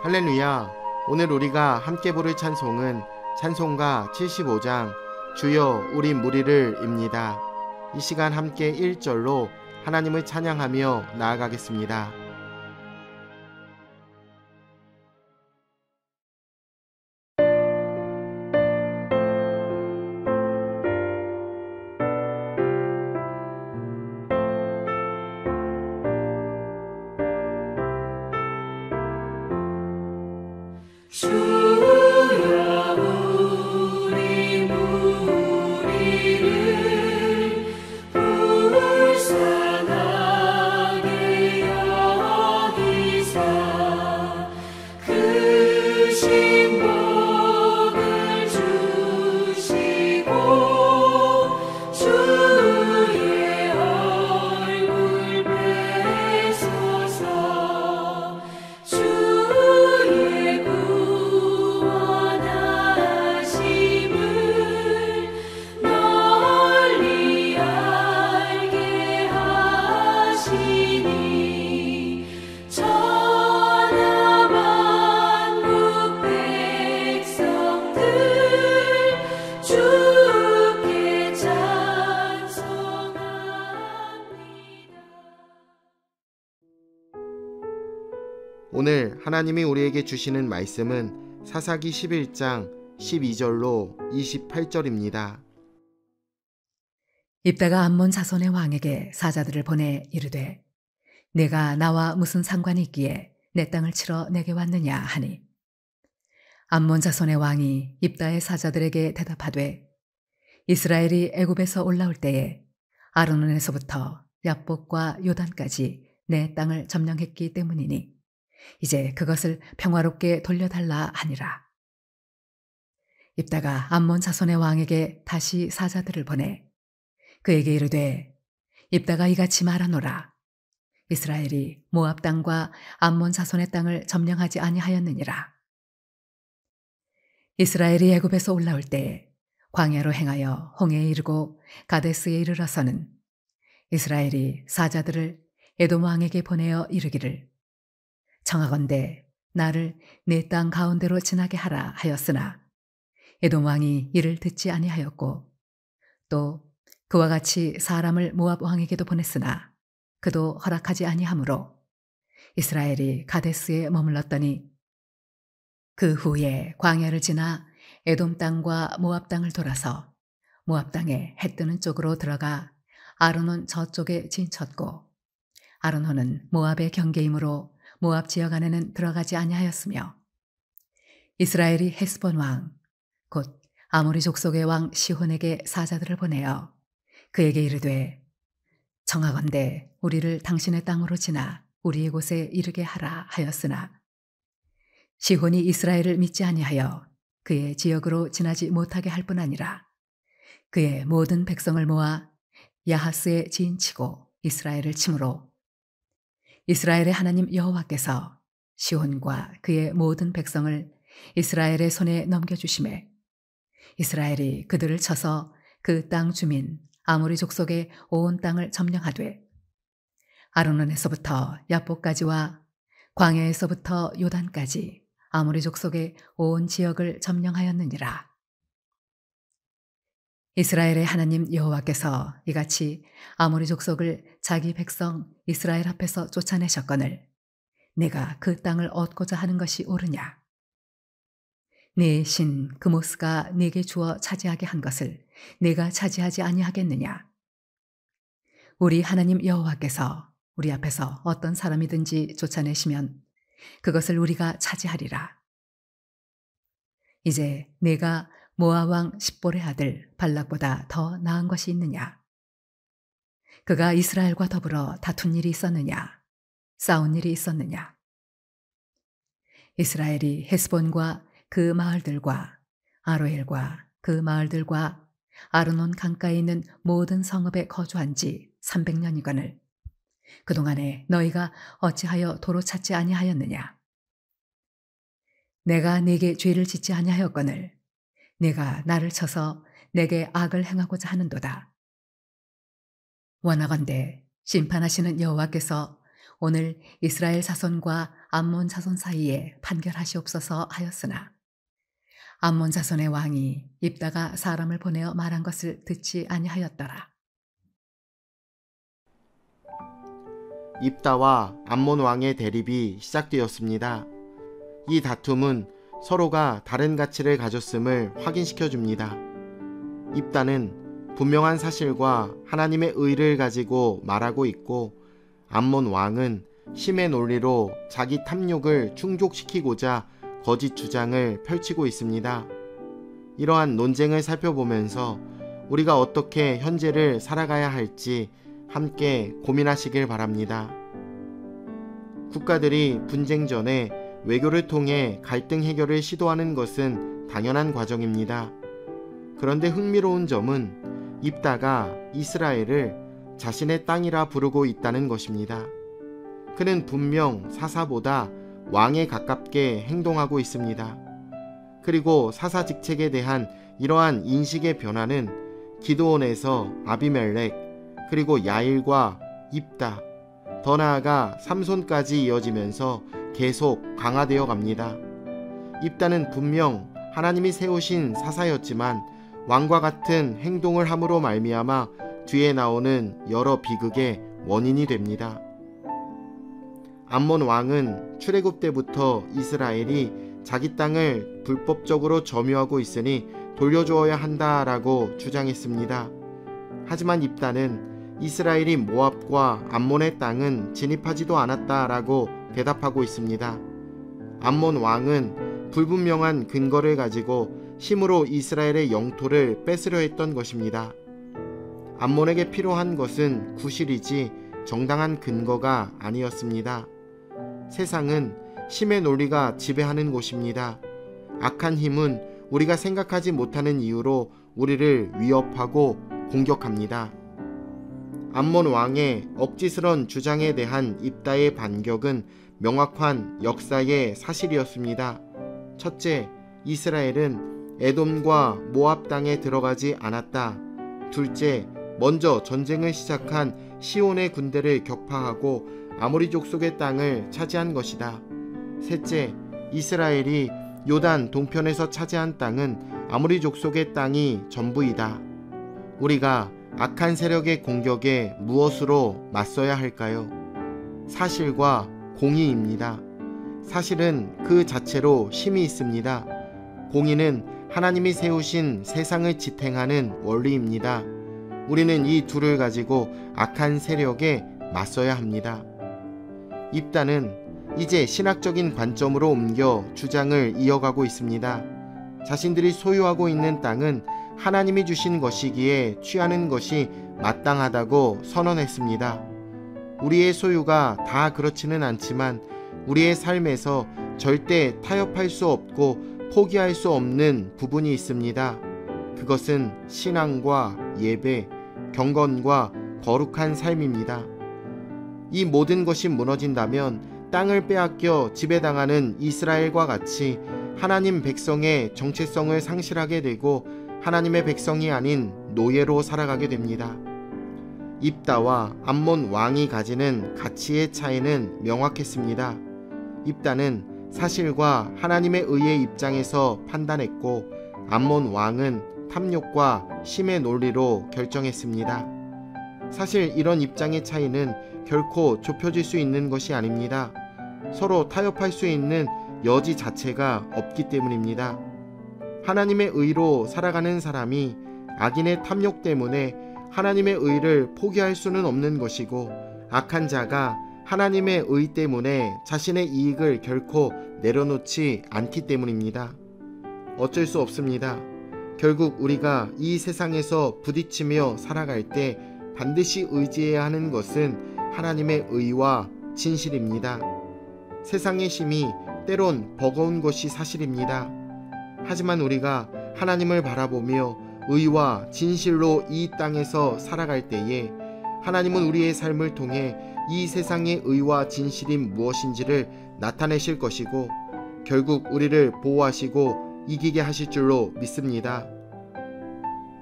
할렐루야. 오늘 우리가 함께 부를 찬송은 찬송가 75장 주여 우리 무리를 입니다. 이 시간 함께 1절로 하나님을 찬양하며 나아가겠습니다. 오늘 하나님이 우리에게 주시는 말씀은 사사기 11장 12절로 28절입니다. 입다가 암몬 자손의 왕에게 사자들을 보내 이르되 내가 나와 무슨 상관이 있기에 내 땅을 치러 내게 왔느냐 하니 암몬 자손의 왕이 입다의 사자들에게 대답하되 이스라엘이 애굽에서 올라올 때에 아르논에서부터 야복과 요단까지 내 땅을 점령했기 때문이니 이제 그것을 평화롭게 돌려달라 하니라. 입다가 암몬 자손의 왕에게 다시 사자들을 보내 그에게 이르되 입다가 이같이 말하노라. 이스라엘이 모압 땅과 암몬 자손의 땅을 점령하지 아니하였느니라. 이스라엘이 애굽에서 올라올 때 광야로 행하여 홍해에 이르고 가데스에 이르러서는 이스라엘이 사자들을 에돔 왕에게 보내어 이르기를 청하건대 나를 내 땅 가운데로 지나게 하라 하였으나 에돔 왕이 이를 듣지 아니하였고 또 그와 같이 사람을 모압 왕에게도 보냈으나 그도 허락하지 아니하므로 이스라엘이 가데스에 머물렀더니 그 후에 광야를 지나 에돔 땅과 모압 땅을 돌아서 모압 땅에 해 뜨는 쪽으로 들어가 아르논 저쪽에 진쳤고 아르논은 모압의 경계이므로 모압 지역 안에는 들어가지 아니하였으며 이스라엘이 헤스본 왕 곧 아모리 족속의 왕 시혼에게 사자들을 보내어 그에게 이르되 청하건대 우리를 당신의 땅으로 지나 우리의 곳에 이르게 하라 하였으나 시혼이 이스라엘을 믿지 아니하여 그의 지역으로 지나지 못하게 할 뿐 아니라 그의 모든 백성을 모아 야하스에 지인치고 이스라엘을 치므로 이스라엘의 하나님 여호와께서 시혼과 그의 모든 백성을 이스라엘의 손에 넘겨주시매 이스라엘이 그들을 쳐서 그 땅 주민 아모리 족속의 온 땅을 점령하되 아르논에서부터 야복까지와 광야에서부터 요단까지 아모리 족속의 온 지역을 점령하였느니라. 이스라엘의 하나님 여호와께서 이같이 아모리 족속을 자기 백성 이스라엘 앞에서 쫓아내셨거늘 내가 그 땅을 얻고자 하는 것이 옳으냐? 네 신 그모스가 네게 주어 차지하게 한 것을 네가 차지하지 아니하겠느냐? 우리 하나님 여호와께서 우리 앞에서 어떤 사람이든지 쫓아내시면 그것을 우리가 차지하리라. 이제 내가 모압 왕 십볼의 아들 발락보다 더 나은 것이 있느냐? 그가 이스라엘과 더불어 다툰 일이 있었느냐? 싸운 일이 있었느냐? 이스라엘이 헤스본과 그 마을들과 아로엘과 그 마을들과 아르논 강가에 있는 모든 성읍에 거주한 지 300년이거늘 그동안에 너희가 어찌하여 도로 찾지 아니하였느냐? 내가 네게 죄를 짓지 아니하였거늘 네가 나를 쳐서 내게 악을 행하고자 하는도다. 원하건대 심판하시는 여호와께서 오늘 이스라엘 자손과 암몬 자손 사이에 판결하시옵소서 하였으나 암몬 자손의 왕이 입다가 사람을 보내어 말한 것을 듣지 아니하였더라. 입다와 암몬 왕의 대립이 시작되었습니다. 이 다툼은 서로가 다른 가치를 가졌음을 확인시켜 줍니다. 입다는 분명한 사실과 하나님의 의를 가지고 말하고 있고, 암몬 왕은 힘의 논리로 자기 탐욕을 충족시키고자 거짓 주장을 펼치고 있습니다. 이러한 논쟁을 살펴보면서 우리가 어떻게 현재를 살아가야 할지 함께 고민하시길 바랍니다. 국가들이 분쟁 전에 외교를 통해 갈등 해결을 시도하는 것은 당연한 과정입니다. 그런데 흥미로운 점은 입다가 이스라엘을 자신의 땅이라 부르고 있다는 것입니다. 그는 분명 사사보다 왕에 가깝게 행동하고 있습니다. 그리고 사사 직책에 대한 이러한 인식의 변화는 기드온에서 아비멜렉, 그리고 야일과 입다, 더 나아가 삼손까지 이어지면서 계속 강화되어 갑니다. 입다는 분명 하나님이 세우신 사사였지만 왕과 같은 행동을 함으로 말미암아 뒤에 나오는 여러 비극의 원인이 됩니다. 암몬 왕은 출애굽 때부터 이스라엘이 자기 땅을 불법적으로 점유하고 있으니 돌려주어야 한다라고 주장했습니다. 하지만 입다는 이스라엘이 모압과 암몬의 땅은 진입하지도 않았다라고 대답하고 있습니다. 암몬 왕은 불분명한 근거를 가지고 힘으로 이스라엘의 영토를 뺏으려 했던 것입니다. 암몬에게 필요한 것은 구실이지 정당한 근거가 아니었습니다. 세상은 힘의 논리가 지배하는 곳입니다. 악한 힘은 우리가 생각하지 못하는 이유로 우리를 위협하고 공격합니다. 암몬 왕의 억지스런 주장에 대한 입다의 반격은 명확한 역사의 사실이었습니다. 첫째, 이스라엘은 에돔과 모압 땅에 들어가지 않았다. 둘째, 먼저 전쟁을 시작한 시온의 군대를 격파하고 아모리 족속의 땅을 차지한 것이다. 셋째, 이스라엘이 요단 동편에서 차지한 땅은 아모리 족속의 땅이 전부이다. 우리가 악한 세력의 공격에 무엇으로 맞서야 할까요? 사실과 공의입니다. 사실은 그 자체로 힘이 있습니다. 공의는 하나님이 세우신 세상을 지탱하는 원리입니다. 우리는 이 둘을 가지고 악한 세력에 맞서야 합니다. 입다는 이제 신학적인 관점으로 옮겨 주장을 이어가고 있습니다. 자신들이 소유하고 있는 땅은 하나님이 주신 것이기에 취하는 것이 마땅하다고 선언했습니다. 우리의 소유가 다 그렇지는 않지만 우리의 삶에서 절대 타협할 수 없고 포기할 수 없는 부분이 있습니다. 그것은 신앙과 예배, 경건과 거룩한 삶입니다. 이 모든 것이 무너진다면 땅을 빼앗겨 지배당하는 이스라엘과 같이 하나님 백성의 정체성을 상실하게 되고 하나님의 백성이 아닌 노예로 살아가게 됩니다. 입다와 암몬 왕이 가지는 가치의 차이는 명확했습니다. 입다는 사실과 하나님의 의의 입장에서 판단했고, 암몬 왕은 탐욕과 힘의 논리로 결정했습니다. 사실 이런 입장의 차이는 결코 좁혀질 수 있는 것이 아닙니다. 서로 타협할 수 있는 여지 자체가 없기 때문입니다. 하나님의 의로 살아가는 사람이 악인의 탐욕 때문에 하나님의 의를 포기할 수는 없는 것이고, 악한 자가 하나님의 의 때문에 자신의 이익을 결코 내려놓지 않기 때문입니다. 어쩔 수 없습니다. 결국 우리가 이 세상에서 부딪히며 살아갈 때 반드시 의지해야 하는 것은 하나님의 의와 진실입니다. 세상의 힘이 때론 버거운 것이 사실입니다. 하지만 우리가 하나님을 바라보며 의와 진실로 이 땅에서 살아갈 때에 하나님은 우리의 삶을 통해 이 세상의 의와 진실인 무엇인지를 나타내실 것이고, 결국 우리를 보호하시고 이기게 하실 줄로 믿습니다.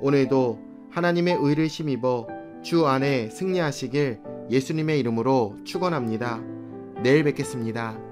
오늘도 하나님의 의를 힘입어 주 안에 승리하시길 예수님의 이름으로 축원합니다. 내일 뵙겠습니다.